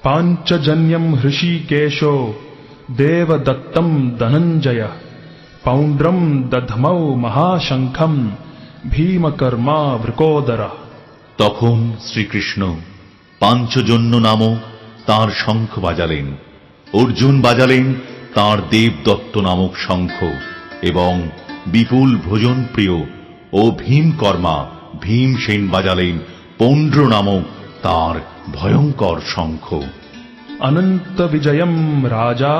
पांचजन्यम हृषीकेशो देवदत्तम धनंजय पौंड्रम दधमौ महाशंखम भीमकर्मा वृकोदर। তখন শ্রীকৃষ্ণ পাঞ্চজন্য নামক তাঁর শঙ্খ বাজালেন, অর্জুন বাজালেন তাঁর দেবদত্ত নামক শঙ্খ, এবং বিপুল ভোজন প্রিয় ও ভীমকর্মা ভীমসেন বাজালেন পৌন্ড্র নামক তাঁর ভয়ঙ্কর শঙ্খ। अनंत विजयम राजा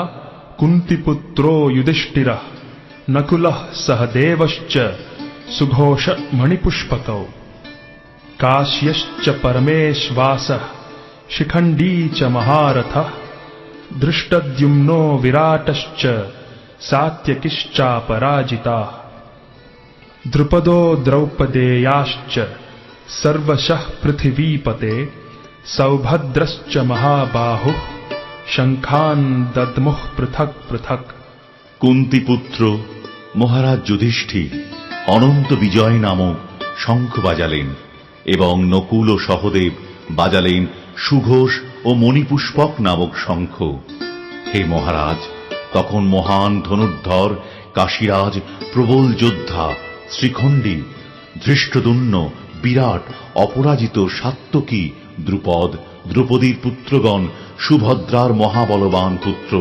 कुंतीपुत्रो युधिष्ठिरः नकुलः सहदेवश्च सुघोष मणिपुष्पकौ काश्यश्च परमेश्वासः शिखंडी च महारथः धृष्टद्युम्नो विराटश्च सात्यकिश्चापराजिताः द्रुपदो द्रौपदेयाश्च सर्वशः पृथिवीपते सौभद्रश्च महाबाहुः शंखान् दद्मुः पृथक् पृथक्। কুন্তিপুত্র মহারাজ যুধিষ্ঠির অনন্ত বিজয় নামক শঙ্খ বাজালেন, এবং নকুল ও সহদেব বাজালেন সুঘোষ ও মণিপুষ্পক নামক শঙ্খ। হে মহারাজ, তখন মহান ধনুর্ধর কাশীরাজ, প্রবল যোদ্ধা শ্রীখণ্ডী, ধৃষ্টদ্যুম্ন, বিরাট, অপরাজিত সাত্যকী, দ্রুপদ, দ্রৌপদীর পুত্রগণ, সুভদ্রার মহাবলবান পুত্র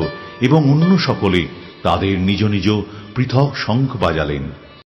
এবং অন্য সকলে তাদের নিজ নিজ পৃথক শঙ্খ বাজালেন।